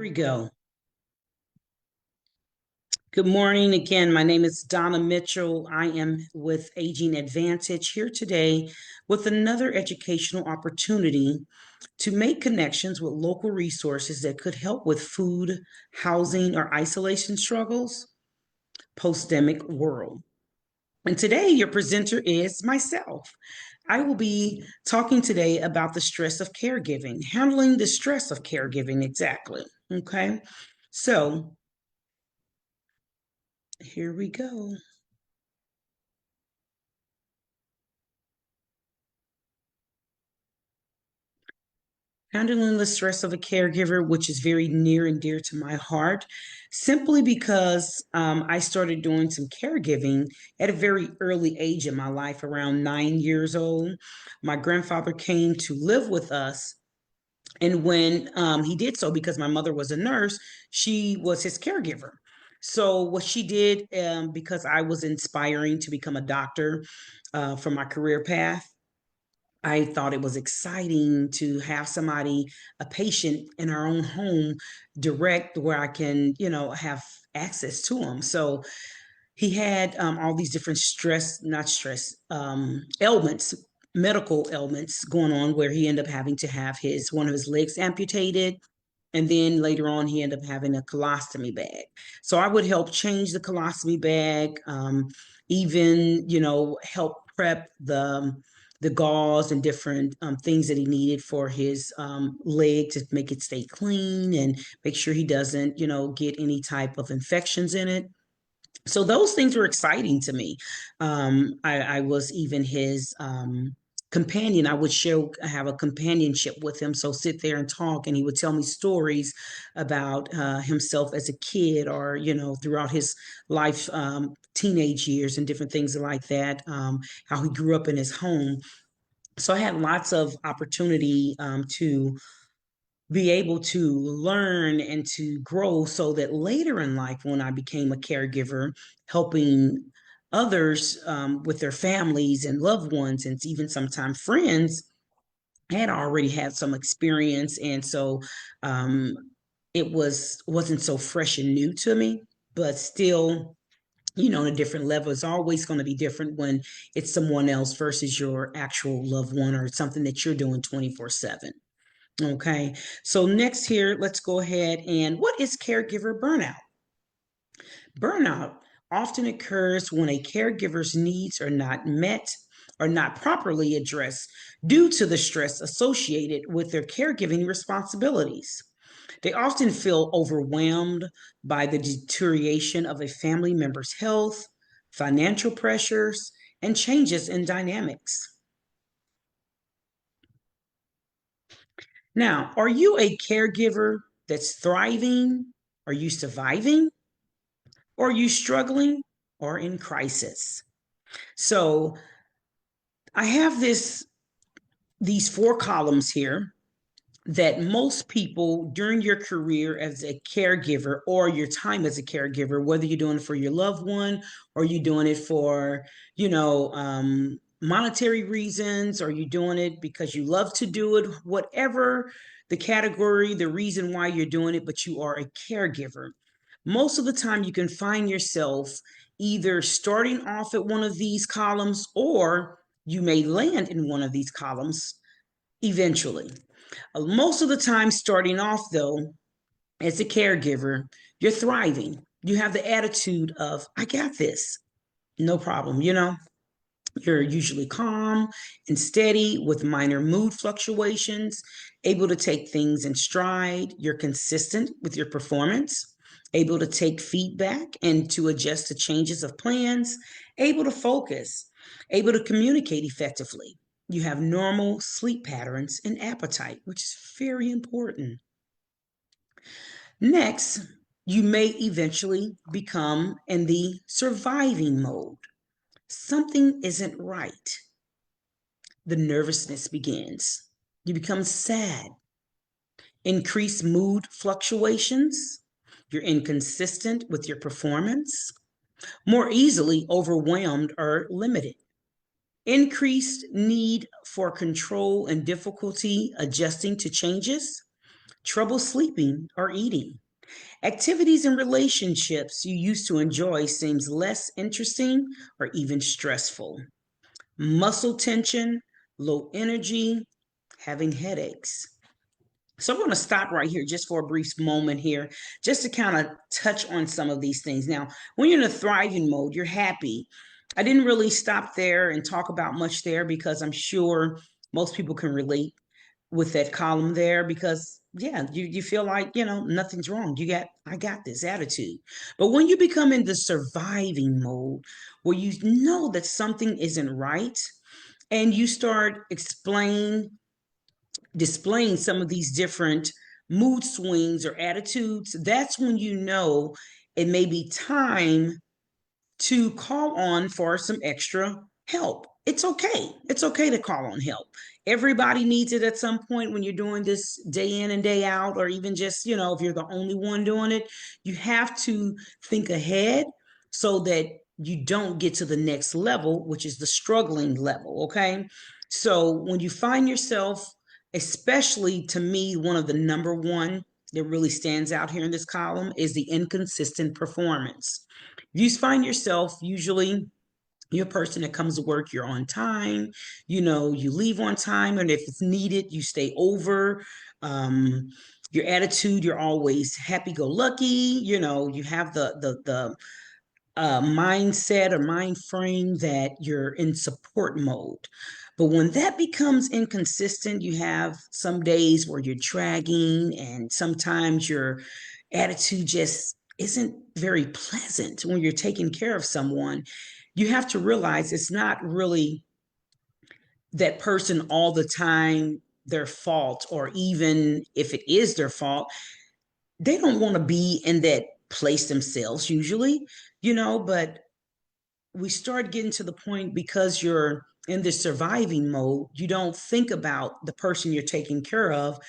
we go. Good morning again. My name is Dona Mitchell. I am with Aging Advantage here today with another educational opportunity to make connections with local resources that could help with food, housing, or isolation struggles post-demic world. And today your presenter is myself. I will be talking today about the stress of caregiving, handling the stress of caregiving exactly. Okay. So here we go. Handling the stress of a caregiver, which is very near and dear to my heart, simply because I started doing some caregiving at a very early age in my life, around 9 years old. My grandfather came to live with us. And when he did so, because my mother was a nurse, she was his caregiver. So, what she did, because I was inspiring to become a doctor for my career path, I thought it was exciting to have somebody, a patient in our own home, direct where I can, have access to them. So he had all these different not stress, ailments, medical ailments going on where he ended up having to have one of his legs amputated. And then later on, he ended up having a colostomy bag. So I would help change the colostomy bag, even, help prep the gauze and different things that he needed for his leg to make it stay clean and make sure he doesn't, get any type of infections in it. So those things were exciting to me. I was even his companion. I would have a companionship with him. So sit there and talk, and he would tell me stories about himself as a kid, or throughout his life, teenage years, and different things like that. How he grew up in his home. So I had lots of opportunity to be able to learn and to grow, so that later in life, when I became a caregiver, helping others with their families and loved ones, and even sometimes friends, I had already had some experience. And so um, it wasn't so fresh and new to me, but still, on a different level. It's always going to be different when it's someone else versus your actual loved one, or something that you're doing 24/7. Okay, so next here, let's go ahead and what is caregiver burnout? Burnout often occurs when a caregiver's needs are not met or not properly addressed due to the stress associated with their caregiving responsibilities. They often feel overwhelmed by the deterioration of a family member's health, financial pressures, and changes in dynamics. Now, are you a caregiver that's thriving? Are you surviving? Or are you struggling or in crisis? So I have these four columns here that most people during your career as a caregiver, or your time as a caregiver, whether you're doing it for your loved one, or you're doing it for, monetary reasons, or you're doing it because you love to do it, whatever the category, the reason why you're doing it, but you are a caregiver. Most of the time, you can find yourself either starting off at one of these columns, or you may land in one of these columns eventually. Most of the time, starting off though, as a caregiver, you're thriving. You have the attitude of, I got this, no problem. You're usually calm and steady with minor mood fluctuations, able to take things in stride. You're consistent with your performance, able to take feedback and to adjust to changes of plans, able to focus, able to communicate effectively. You have normal sleep patterns and appetite, which is very important. Next, you may eventually become in the surviving mode. Something isn't right. The nervousness begins. You become sad, increased mood fluctuations. You're inconsistent with your performance, more easily overwhelmed or limited. Increased need for control and difficulty adjusting to changes, trouble sleeping or eating. Activities and relationships you used to enjoy seems less interesting or even stressful. Muscle tension, low energy, having headaches. So I'm going to stop right here just for a brief moment here, just to kind of touch on some of these things. Now, when you're in a thriving mode, you're happy. I didn't really stop there and talk about much there because I'm sure most people can relate with that column there because yeah, you feel like, nothing's wrong. I got this attitude. But when you become in the surviving mode where you know that something isn't right and you start displaying some of these different mood swings or attitudes, that's when you know it may be time to call on for some extra help. It's okay. It's okay to call on help. Everybody needs it at some point when you're doing this day in and day out, or even just, if you're the only one doing it, you have to think ahead so that you don't get to the next level, which is the struggling level. Okay. So when you find yourself, especially to me, one of the number one that really stands out here in this column is the inconsistent performance. You find yourself usually you're a person that comes to work, you're on time, you leave on time, and if it's needed, you stay over. Um, your attitude, you're always happy-go-lucky. You have the mindset or mind frame that you're in support mode. But when that becomes inconsistent, you have some days where you're dragging, and sometimes your attitude just isn't very pleasant when you're taking care of someone. You have to realize it's not really that person all the time their fault, or even if it is their fault, they don't want to be in that place themselves usually, but we start getting to the point because you're in this surviving mode, you don't think about the person you're taking care of.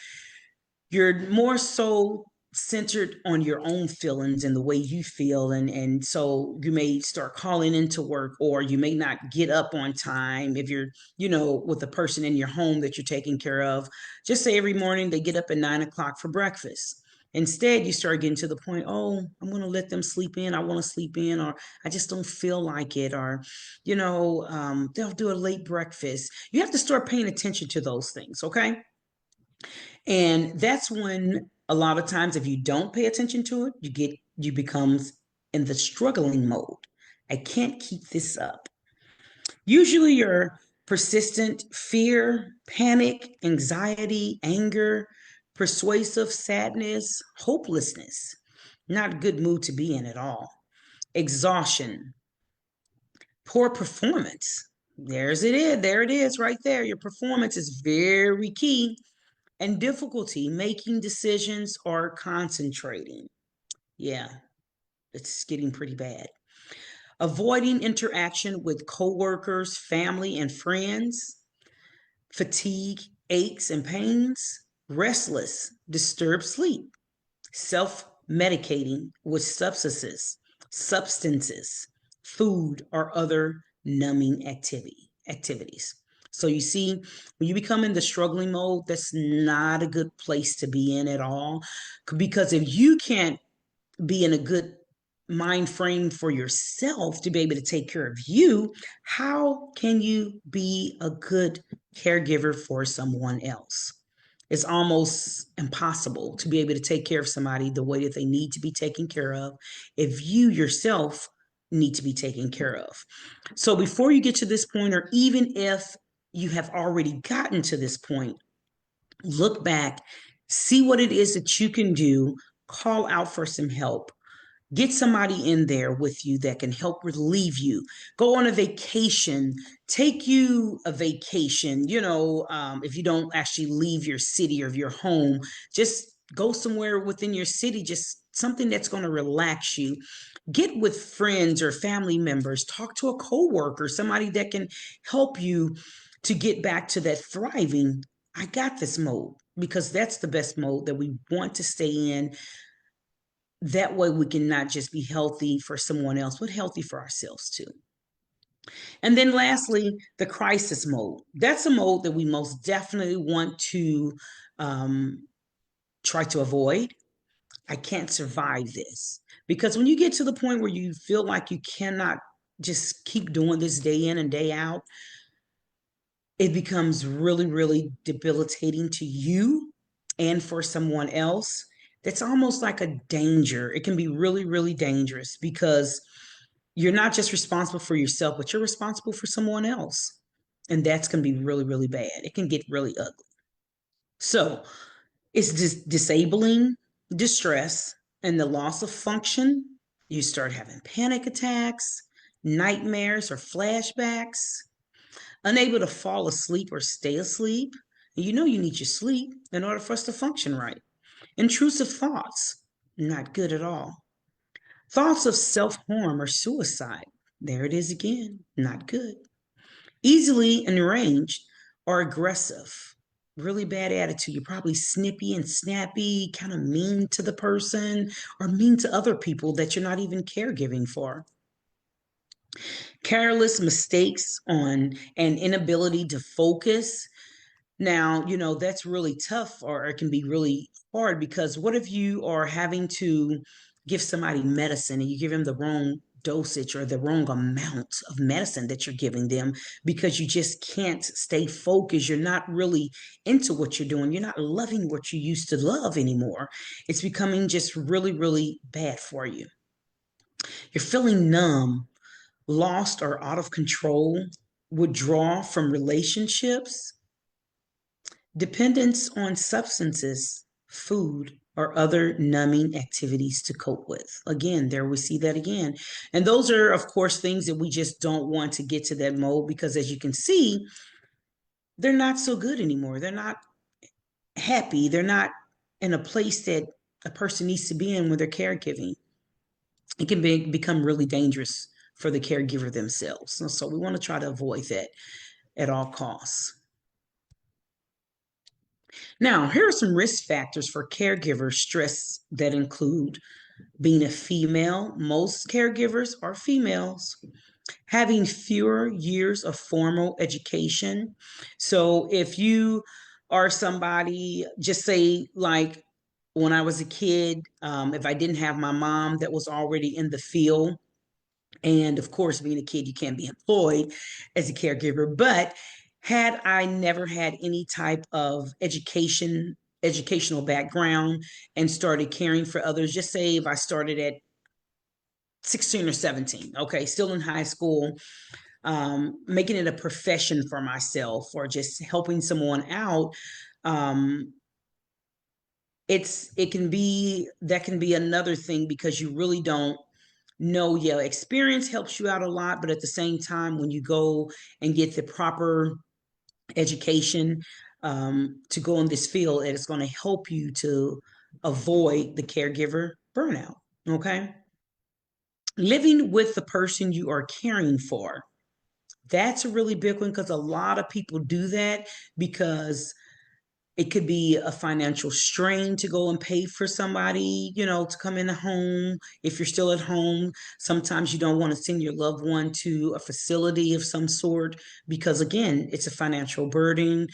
You're more so centered on your own feelings and the way you feel, and so you may start calling into work, or you may not get up on time if you're with a person in your home that you're taking care of. Just say every morning they get up at 9 o'clock for breakfast. Instead, you start getting to the point, oh, I'm going to let them sleep in. I want to sleep in, or I just don't feel like it, or they'll do a late breakfast. You have to start paying attention to those things. Okay. And that's when a lot of times, if you don't pay attention to it, you becomes in the struggling mode. I can't keep this up. Usually your persistent fear, panic, anxiety, anger, persuasive sadness, hopelessness. Not a good mood to be in at all. Exhaustion, poor performance. There it is right there. Your performance is very key, and difficulty making decisions or concentrating. Yeah, it's getting pretty bad. Avoiding interaction with coworkers, family, and friends. Fatigue, aches, and pains. Restless, disturbed sleep. Self-medicating with substances, food, or other numbing activities. So you see, when you become in the struggling mode, that's not a good place to be in at all. Because if you can't be in a good mind frame for yourself to be able to take care of you, how can you be a good caregiver for someone else? It's almost impossible to be able to take care of somebody the way that they need to be taken care of if you yourself need to be taken care of. So before you get to this point, or even if you have already gotten to this point, look back, see what it is that you can do, call out for some help. Get somebody in there with you that can help relieve you. Go on a vacation. Take you a vacation. If you don't actually leave your city or your home, just go somewhere within your city, just something that's going to relax you. Get with friends or family members. Talk to a coworker, somebody that can help you to get back to that thriving, I got this mode, because that's the best mode that we want to stay in. That way we can not just be healthy for someone else, but healthy for ourselves too. And then lastly, the crisis mode. That's a mode that we most definitely want to um, try to avoid. I can't survive this. Because when you get to the point where you feel like you cannot just keep doing this day in and day out, it becomes really, really debilitating to you and for someone else. That's almost like a danger. It can be really, really dangerous because you're not just responsible for yourself, but you're responsible for someone else. And that's going to be really, really bad. It can get really ugly. So it's disabling distress and the loss of function. You start having panic attacks, nightmares, or flashbacks, unable to fall asleep or stay asleep. And you know you need your sleep in order for us to function right. Intrusive thoughts, not good at all. Thoughts of self harm or suicide, there it is again, not good. Easily enraged or aggressive, really bad attitude. You're probably snippy and snappy, kind of mean to the person or mean to other people that you're not even caregiving for. Careless mistakes on an inability to focus. Now, that's really tough, or it can be really hard because what if you are having to give somebody medicine and you give them the wrong dosage or the wrong amount of medicine that you're giving them because you just can't stay focused. You're not really into what you're doing. You're not loving what you used to love anymore. It's becoming just really, really bad for you. You're feeling numb, lost, or out of control, withdraw from relationships, dependence on substances, food, or other numbing activities to cope with. Again, there we see that again. And those are, of course, things that we just don't want to get to that mode because, as you can see, they're not so good anymore. They're not happy. They're not in a place that a person needs to be in when they're caregiving. It can become really dangerous for the caregiver themselves. So we want to try to avoid that at all costs. Now, here are some risk factors for caregiver stress that include being a female. Most caregivers are females. Having fewer years of formal education. So if you are somebody, just say like when I was a kid, if I didn't have my mom that was already in the field, and of course, being a kid, you can't be employed as a caregiver. But had I never had any type of educational background and started caring for others, just say if I started at 16 or 17, okay, still in high school, making it a profession for myself or just helping someone out, um, it can be that can be another thing because you really don't know. Yeah, experience helps you out a lot, but at the same time, when you go and get the proper education to go in this field, it's going to help you to avoid the caregiver burnout. Okay, living with the person you are caring for. That's a really big one because a lot of people do that because it could be a financial strain to go and pay for somebody, to come in the home. If you're still at home, sometimes you don't want to send your loved one to a facility of some sort because, again, it's a financial burden,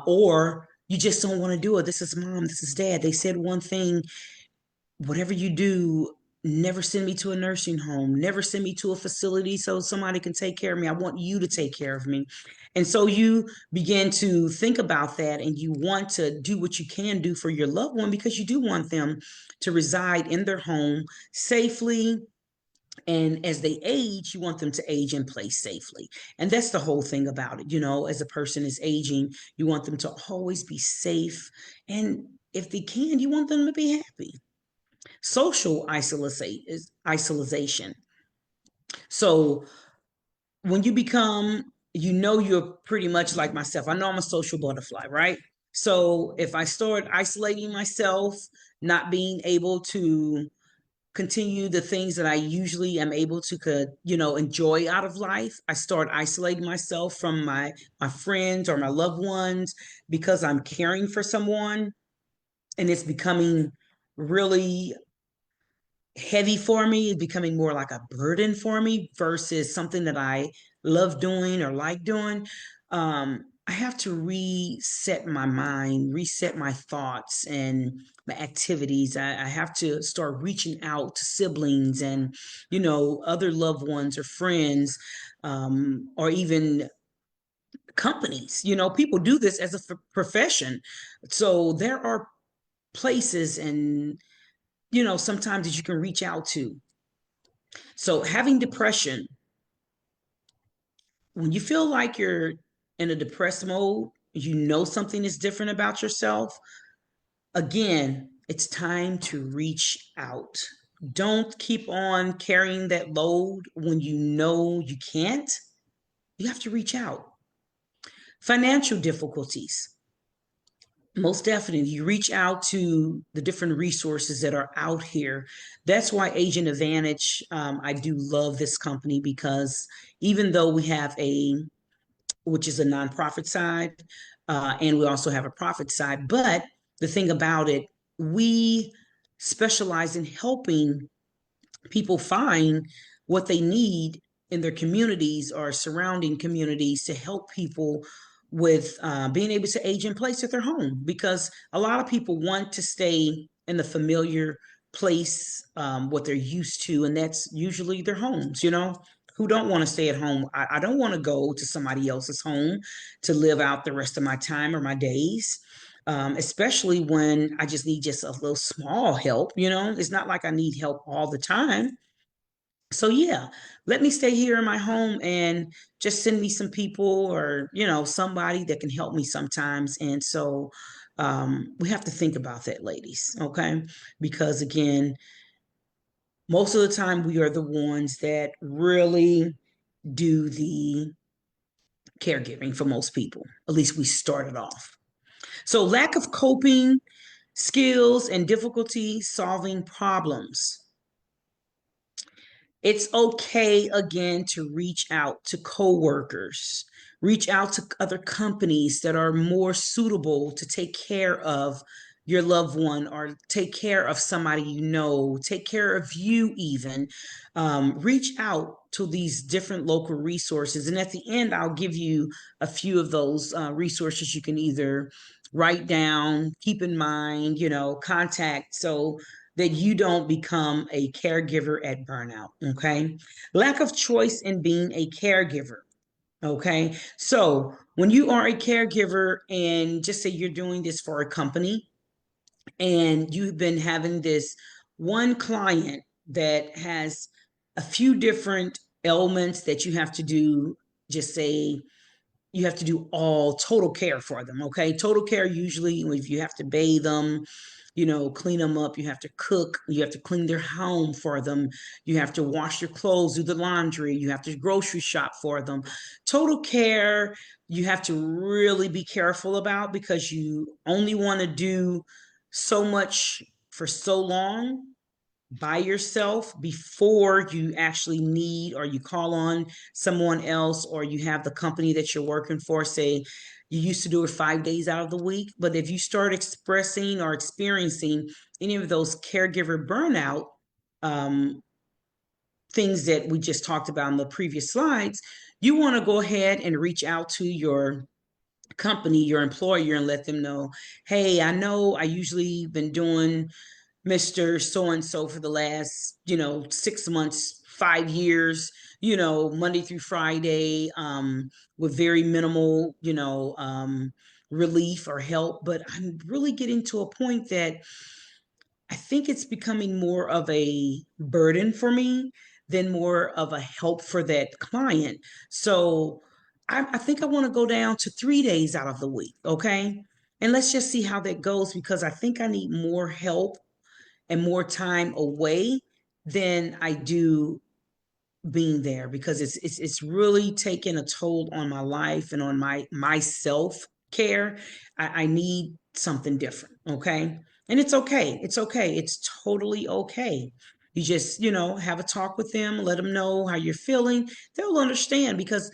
or you just don't want to do it. This is mom, this is dad. They said one thing, whatever you do, never send me to a nursing home, never send me to a facility so somebody can take care of me. I want you to take care of me. And so you begin to think about that and you want to do what you can do for your loved one because you do want them to reside in their home safely. And as they age, you want them to age in place safely. And that's the whole thing about it. As a person is aging, you want them to always be safe. And if they can, you want them to be happy. Social isolation. So when you become, you're pretty much like myself. I know I'm a social butterfly, right? So if I start isolating myself, not being able to continue the things that I usually am able to, enjoy out of life, I start isolating myself from my friends or my loved ones because I'm caring for someone, and it's becoming really heavy for me, is becoming more like a burden for me versus something that I love doing or like doing. I have to reset my mind, reset my thoughts and my activities. I have to start reaching out to siblings and, other loved ones or friends, or even companies. People do this as a profession. So there are places and, sometimes that you can reach out to. So having depression, when you feel like you're in a depressed mode, something is different about yourself. Again, it's time to reach out. Don't keep on carrying that load when you know you can't. You have to reach out. Financial difficulties. Most definitely, you reach out to the different resources that are out here. That's why Agent Advantage, I do love this company because even though we have which is a nonprofit side, and we also have a profit side, but the thing about it, we specialize in helping people find what they need in their communities or surrounding communities to help people with being able to age in place at their home, because a lot of people want to stay in the familiar place, what they're used to, and that's usually their homes. Who don't want to stay at home? I don't want to go to somebody else's home to live out the rest of my time or my days, especially when I just need just a little small help. It's not like I need help all the time. So yeah, let me stay here in my home and just send me some people or, somebody that can help me sometimes. And so we have to think about that, ladies. Okay. Because again, most of the time we are the ones that really do the caregiving for most people. At least we started off. So lack of coping skills and difficulty solving problems. It's okay again to reach out to coworkers, reach out to other companies that are more suitable to take care of your loved one or take care of somebody take care of you even. Reach out to these different local resources. And at the end, I'll give you a few of those resources you can either write down, keep in mind, contact. So that you don't become a caregiver at burnout. Okay. Lack of choice in being a caregiver. Okay. So when you are a caregiver and just say you're doing this for a company and you've been having this one client that has a few different ailments that you have to do, just say you have to do all total care for them. Okay. Total care, usually if you have to bathe them, clean them up, you have to cook, you have to clean their home for them, you have to wash their clothes, do the laundry, you have to grocery shop for them. Total care, you have to really be careful about because you only want to do so much for so long by yourself before you actually need or you call on someone else or you have the company that you're working for. Say you used to do it 5 days out of the week, but if you start expressing or experiencing any of those caregiver burnout, um, things that we just talked about in the previous slides, you want to go ahead and reach out to your company, your employer, and let them know, hey, I know I usually been doing Mr. So and so for the last, 6 months, 5 years, Monday through Friday, with very minimal, relief or help. But I'm really getting to a point that I think it's becoming more of a burden for me than more of a help for that client. So I think I want to go down to 3 days out of the week. Okay. And let's just see how that goes because I think I need more help and more time away than I do being there because it's really taken a toll on my life and on my self care. I need something different, okay? And it's okay. It's okay. It's totally okay. You just, have a talk with them, let them know how you're feeling. They'll understand because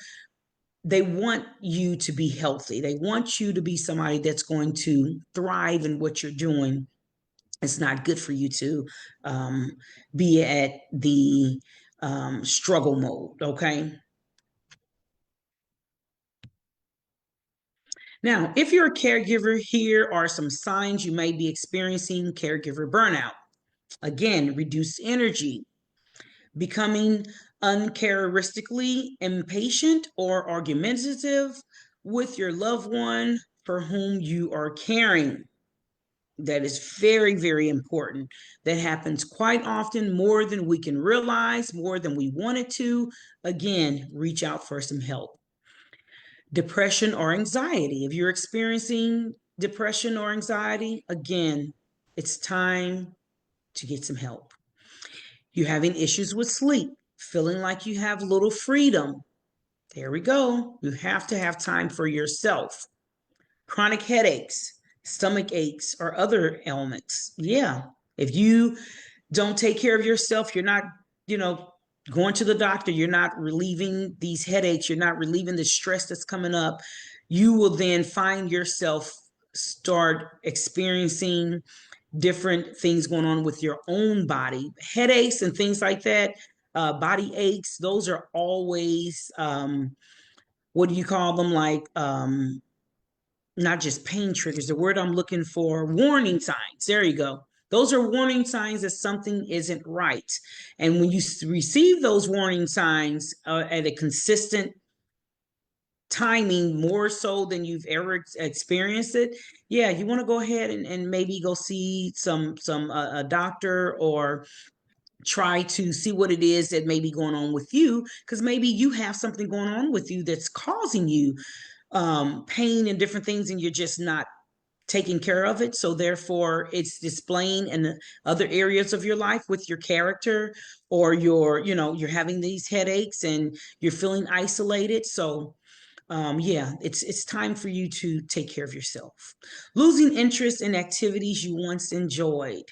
they want you to be healthy. They want you to be somebody that's going to thrive in what you're doing. It's not good for you to um, be at the struggle mode. Okay. Now, if you're a caregiver, here are some signs you may be experiencing caregiver burnout. Again, reduced energy, becoming uncharacteristically impatient or argumentative with your loved one for whom you are caring. That is very, very important. That happens quite often, more than we can realize, more than we wanted to. Again, reach out for some help. Depression or anxiety. If you're experiencing depression or anxiety, again, it's time to get some help. You're having issues with sleep, feeling like you have little freedom. There we go. You have to have time for yourself. Chronic headaches, stomach aches, or other ailments. Yeah. If you don't take care of yourself, you're not, you know, going to the doctor, you're not relieving these headaches, you're not relieving the stress that's coming up, you will then find yourself start experiencing different things going on with your own body, headaches and things like that, body aches. Those are always, what do you call them? Like, not just pain triggers, the word I'm looking for, warning signs. There you go. Those are warning signs that something isn't right. And when you receive those warning signs at a consistent timing, more so than you've ever experienced it, yeah, you want to go ahead and maybe go see some a doctor, or try to see what it is that may be going on with you, because maybe you have something going on with you that's causing you pain and different things, and you're just not taking care of it. So therefore it's displaying in other areas of your life with your character, or you're having these headaches and you're feeling isolated. So yeah, it's time for you to take care of yourself. Losing interest in activities you once enjoyed.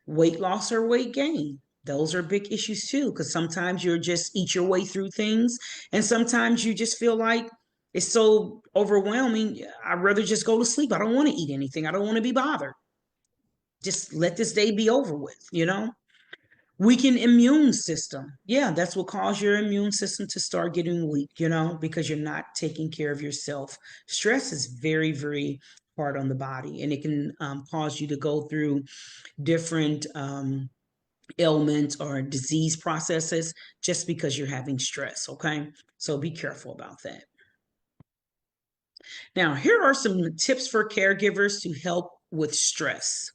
Weight loss or weight gain. Those are big issues too, because sometimes you're just eat your way through things, and sometimes you just feel like it's so overwhelming. I'd rather just go to sleep. I don't want to eat anything. I don't want to be bothered. Just let this day be over with. Weakened immune system. Yeah, that's what caused your immune system to start getting weak, because you're not taking care of yourself. Stress is very, very hard on the body, and it can cause you to go through different ailments or disease processes just because you're having stress. Okay. So be careful about that. Now, here are some tips for caregivers to help with stress.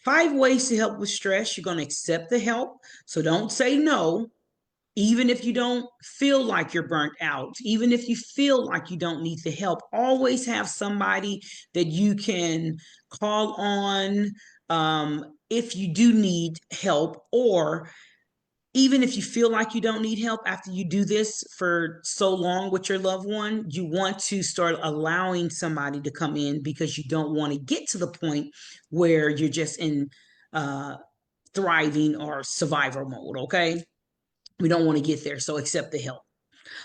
5 ways to help with stress. You're going to accept the help. So don't say no. Even if you don't feel like you're burnt out, even if you feel like you don't need the help, always have somebody that you can call on if you do need help, or even if you feel like you don't need help after you do this for so long with your loved one, you want to start allowing somebody to come in, because you don't want to get to the point where you're just in uh, thriving or survival mode. Okay. We don't want to get there. So accept the help.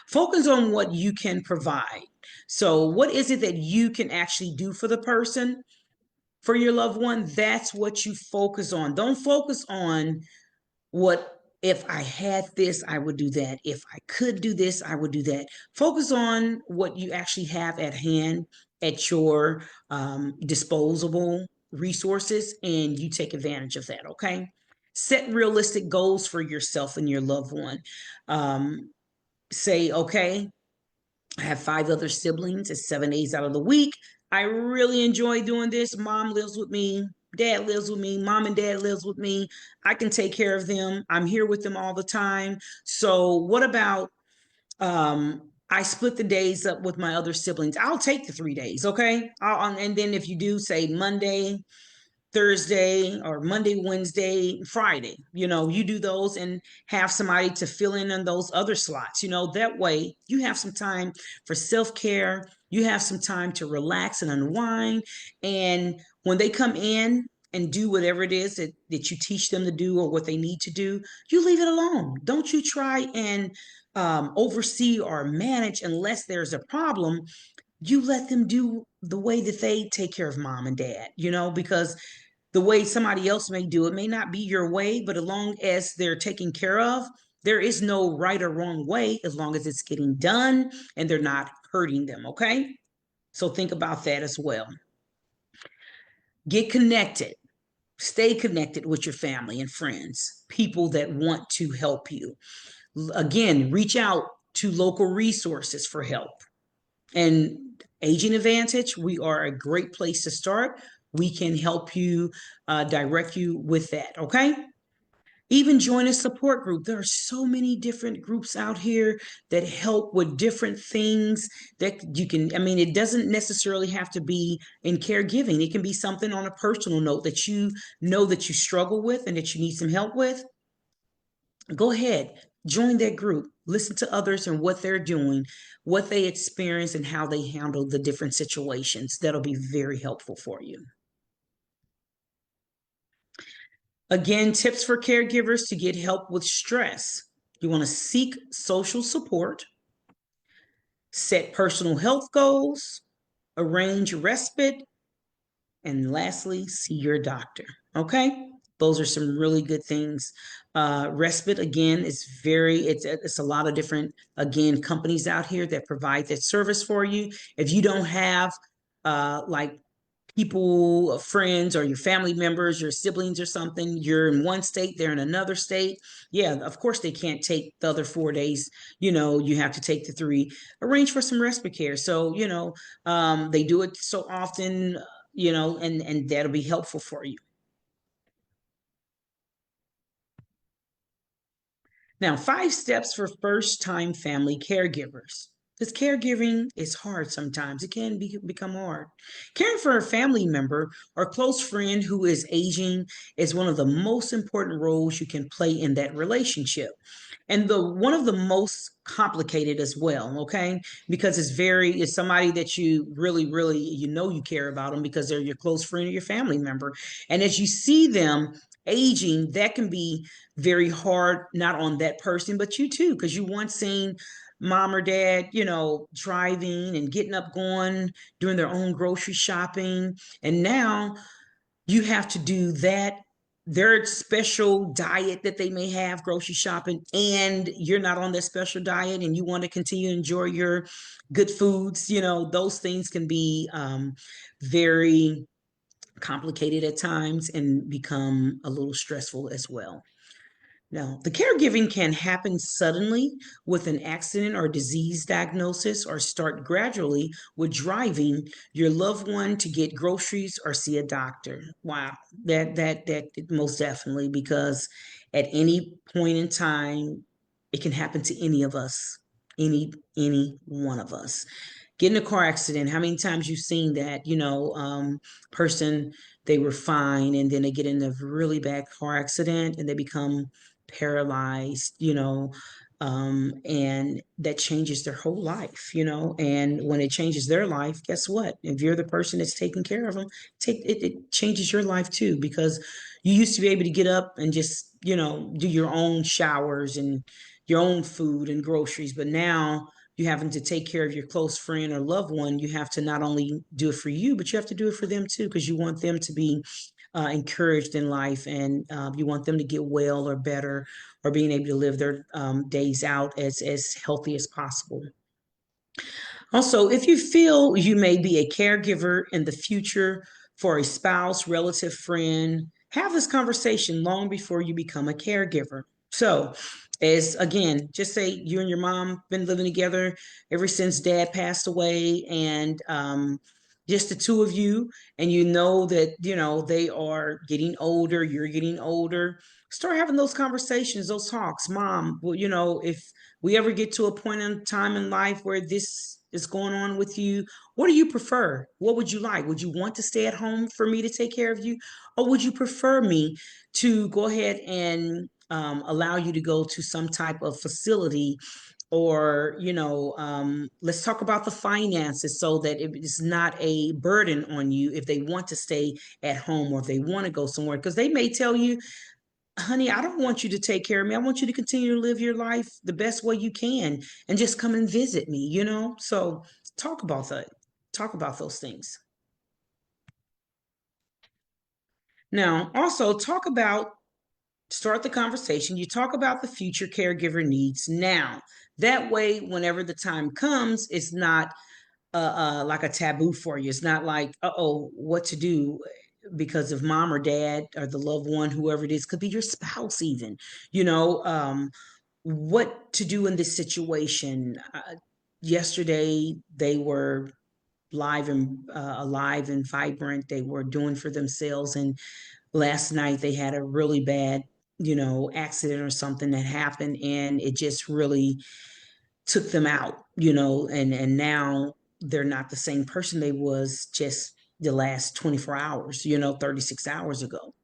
Focus on what you can provide. So, what is it that you can actually do for the person, for your loved one? That's what you focus on. Don't focus on what if I had this, I would do that. If I could do this, I would do that. Focus on what you actually have at hand, at your disposable resources, and you take advantage of that. Okay. Set realistic goals for yourself and your loved one. Say, okay, I have 5 other siblings. It's 7 days out of the week. I really enjoy doing this. Mom lives with me. Dad lives with me. Mom and dad lives with me. I can take care of them. I'm here with them all the time. So what about I split the days up with my other siblings? I'll take the 3 days, okay? And then if you do, say Monday, Thursday, or Monday, Wednesday, Friday. You do those and have somebody to fill in on those other slots. That way you have some time for self care. You have some time to relax and unwind. And when they come in and do whatever it is that you teach them to do, or what they need to do, you leave it alone. Don't you try and oversee or manage unless there's a problem. You let them do the way that they take care of mom and dad, because the way somebody else may do it may not be your way, but as long as they're taken care of, there is no right or wrong way, as long as it's getting done and they're not hurting them. Okay. So think about that as well. Get connected. Stay connected with your family and friends, people that want to help you. Again, reach out to local resources for help. And Aging Advantage, we are a great place to start. We can help you, direct you with that. Okay. Even join a support group. There are so many different groups out here that help with different things that you can. I mean, it doesn't necessarily have to be in caregiving. It can be something on a personal note that you know that you struggle with and that you need some help with. Go ahead, join that group. Listen to others and what they're doing, what they experience, and how they handle the different situations. That'll be very helpful for you. Again, tips for caregivers to get help with stress. You want to seek social support, set personal health goals, arrange respite, and lastly, see your doctor. Okay? Those are some really good things. Respite, again, is it's a lot of different, again, companies out here that provide that service for you. If you don't have like people, friends, or your family members, your siblings or something, you're in one state, they're in another state. Yeah, of course they can't take the other 4 days. You have to take the three. Arrange for some respite care. So, they do it so often, and that'll be helpful for you. Now, 5 steps for first time family caregivers. Because caregiving is hard sometimes. It can become hard. Caring for a family member or close friend who is aging is one of the most important roles you can play in that relationship. And the one of the most complicated as well, okay? Because it's somebody that you really you care about them because they're your close friend or your family member. And as you see them aging, that can be very hard, not on that person, but you too, because you once seen mom or dad, driving and getting up, going, doing their own grocery shopping. And now you have to do that, their special diet that they may have grocery shopping, and you're not on that special diet and you want to continue to enjoy your good foods. Those things can be very complicated at times and become a little stressful as well. Now, the caregiving can happen suddenly with an accident or disease diagnosis, or start gradually with driving your loved one to get groceries or see a doctor. Wow, that most definitely, because at any point in time, it can happen to any of us, any one of us. Get in a car accident. How many times you've seen that? Person, they were fine and then they get in a really bad car accident and they become paralyzed, and that changes their whole life, and when it changes their life, guess what? If you're the person that's taking care of them, it changes your life too, because you used to be able to get up and just, do your own showers and your own food and groceries, but now you having to take care of your close friend or loved one. You have to not only do it for you, but you have to do it for them too, because you want them to be encouraged in life, and you want them to get well or better, or being able to live their days out as healthy as possible. Also, if you feel you may be a caregiver in the future for a spouse, relative, friend, have this conversation long before you become a caregiver. So, as again, just say you and your mom been living together ever since dad passed away, and just the two of you, and you know that they are getting older, you're getting older. Start having those conversations, those talks. Mom, well, if we ever get to a point in time in life where this is going on with you, what do you prefer? What would you like? Would you want to stay at home for me to take care of you? Or would you prefer me to go ahead and allow you to go to some type of facility? Or, let's talk about the finances so that it is not a burden on you if they want to stay at home or if they want to go somewhere. Because they may tell you, honey, I don't want you to take care of me. I want you to continue to live your life the best way you can and just come and visit me. So talk about that. Talk about those things. Now, also start the conversation. You talk about the future caregiver needs now. That way, whenever the time comes, it's not like a taboo for you. It's not like, oh, what to do because of mom or dad or the loved one, whoever it is, could be your spouse even, you know, what to do in this situation. Yesterday, they were live and alive and vibrant. They were doing for themselves. And last night they had a really bad, accident or something that happened, and it just really took them out, and now they're not the same person they was just the last 24 hours, 36 hours ago.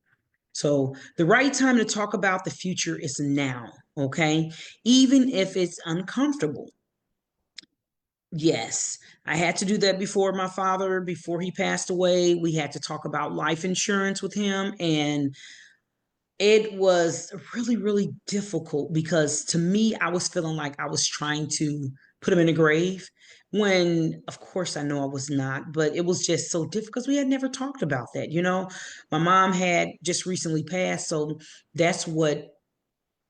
So the right time to talk about the future is now, okay? Even if it's uncomfortable. Yes, I had to do that before my father, before he passed away. We had to talk about life insurance with him, and it was really, really difficult because to me, I was feeling like I was trying to put him in a grave when, of course, I know I was not, but it was just so difficult because we had never talked about that. My mom had just recently passed. So that's what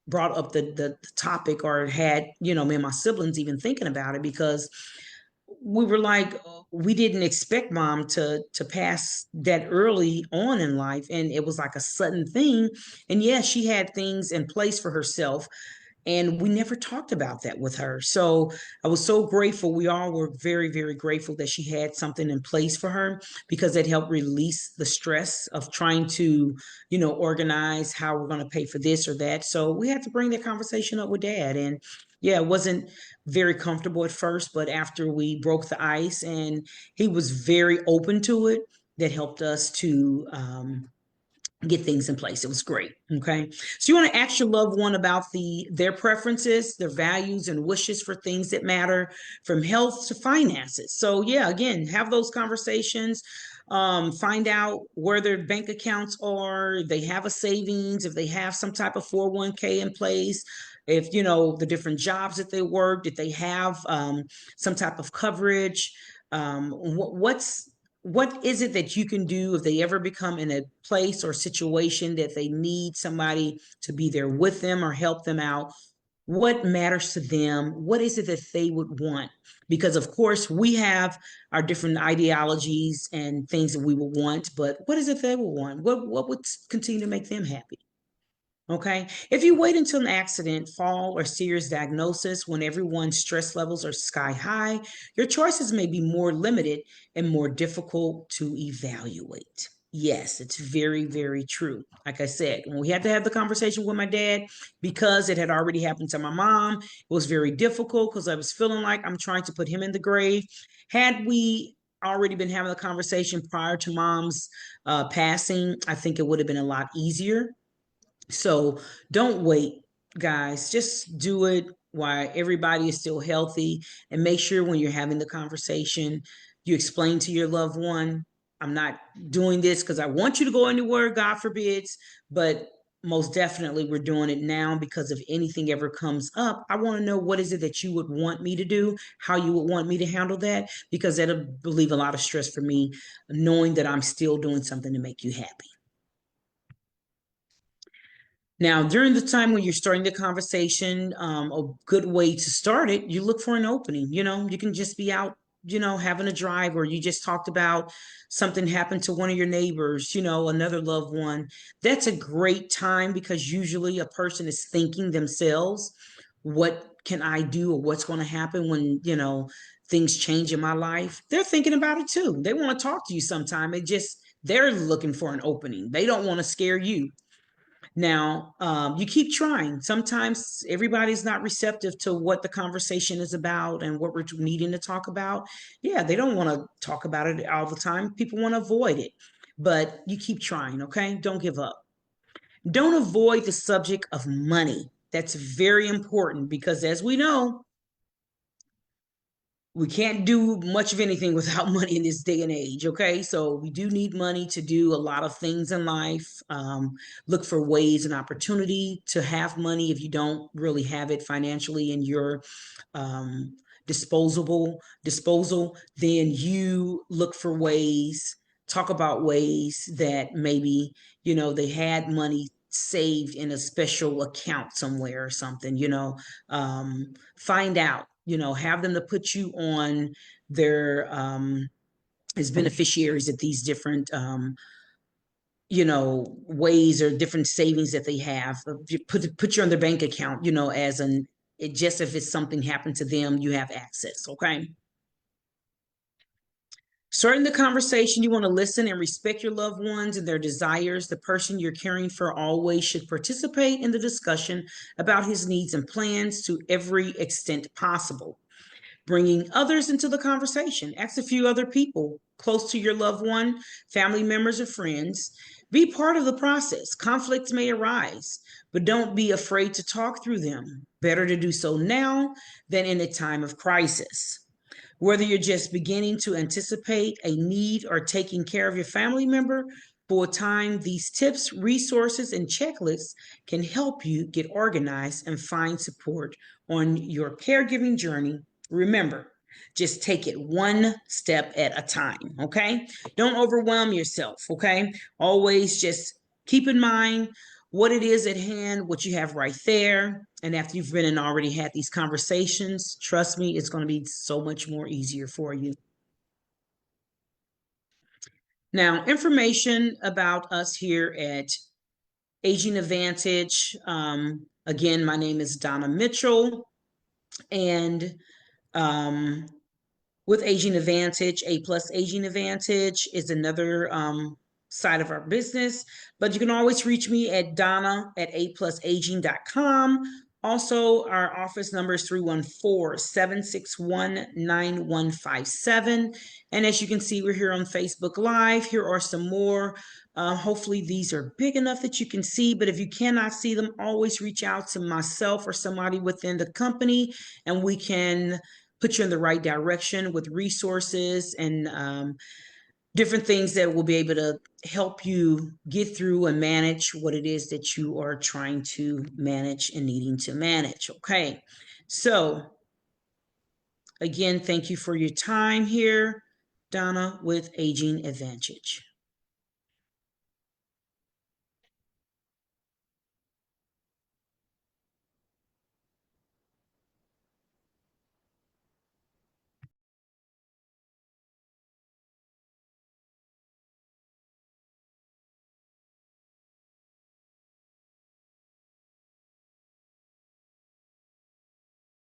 brought up the topic, or had, me and my siblings even thinking about it, because we were like, we didn't expect mom to pass that early on in life, and it was like a sudden thing. And yeah, she had things in place for herself, and we never talked about that with her. So I was so grateful. We all were very, very grateful that she had something in place for her, because it helped release the stress of trying to, organize how we're going to pay for this or that. So we had to bring that conversation up with dad. And yeah, it wasn't very comfortable at first, but after we broke the ice and he was very open to it, that helped us to get things in place. It was great. Okay. So you want to ask your loved one about their preferences, their values and wishes for things that matter, from health to finances. So yeah, again, have those conversations. Find out where their bank accounts are, if they have a savings, if they have some type of 401k in place, if the different jobs that they work, if they have some type of coverage. What is it that you can do if they ever become in a place or situation that they need somebody to be there with them or help them out? What matters to them? What is it that they would want? Because of course we have our different ideologies and things that we would want, but what is it they would want? What would continue to make them happy? Okay. If you wait until an accident, fall, or serious diagnosis when everyone's stress levels are sky high, your choices may be more limited and more difficult to evaluate. Yes, it's very, very true. Like I said, when we had to have the conversation with my dad, because it had already happened to my mom, it was very difficult because I was feeling like I'm trying to put him in the grave. Had we already been having a conversation prior to mom's passing, I think it would have been a lot easier. So don't wait, guys. Just do it while everybody is still healthy, and make sure when you're having the conversation, you explain to your loved one, I'm not doing this because I want you to go anywhere, God forbids, but most definitely we're doing it now because if anything ever comes up, I want to know what is it that you would want me to do, how you would want me to handle that, because that'll relieve a lot of stress for me, knowing that I'm still doing something to make you happy. Now, during the time when you're starting the conversation, a good way to start it, you look for an opening. You can just be out, having a drive, or you just talked about something happened to one of your neighbors, another loved one. That's a great time because usually a person is thinking themselves, what can I do, or what's going to happen when, things change in my life? They're thinking about it too. They want to talk to you sometime. They're looking for an opening. They don't want to scare you. Now, you keep trying. Sometimes everybody's not receptive to what the conversation is about and what we're needing to talk about. Yeah, they don't want to talk about it all the time. People want to avoid it, but you keep trying, okay? Don't give up. Don't avoid the subject of money. That's very important because, as we know, we can't do much of anything without money in this day and age. Okay, so we do need money to do a lot of things in life. Look for ways and opportunity to have money if you don't really have it financially in your um, disposal. Then you look for ways, talk about ways that maybe they had money saved in a special account somewhere or something. Find out, have them to put you on their as beneficiaries of these different ways or different savings that they have. Put you on their bank account, as an it just if it's something happened to them, you have access. Okay. Starting the conversation, you want to listen and respect your loved ones and their desires. The person you're caring for always should participate in the discussion about his needs and plans to every extent possible. Bringing others into the conversation. Ask a few other people close to your loved one, family members, or friends. Be part of the process. Conflicts may arise, but don't be afraid to talk through them. Better to do so now than in a time of crisis. Whether you're just beginning to anticipate a need or taking care of your family member for a time, these tips, resources, and checklists can help you get organized and find support on your caregiving journey. Remember, just take it one step at a time, okay? Don't overwhelm yourself, okay? Always just keep in mind what it is at hand, what you have right there. And after you've been and already had these conversations, trust me, it's going to be so much more easier for you. Now, information about us here at Aging Advantage. Again, my name is Dona Mitchell, and with Aging Advantage, A Plus Aging Advantage is another side of our business, but you can always reach me at Donna at aplusaging.com. Also, our office number is 314-761-9157. And as you can see, we're here on Facebook Live. Here are some more. Hopefully these are big enough that you can see, but if you cannot see them, always reach out to myself or somebody within the company, and we can put you in the right direction with resources and different things that will be able to help you get through and manage what it is that you are trying to manage and needing to manage. Okay. So again, thank you for your time here, Donna, with Aging Advantage.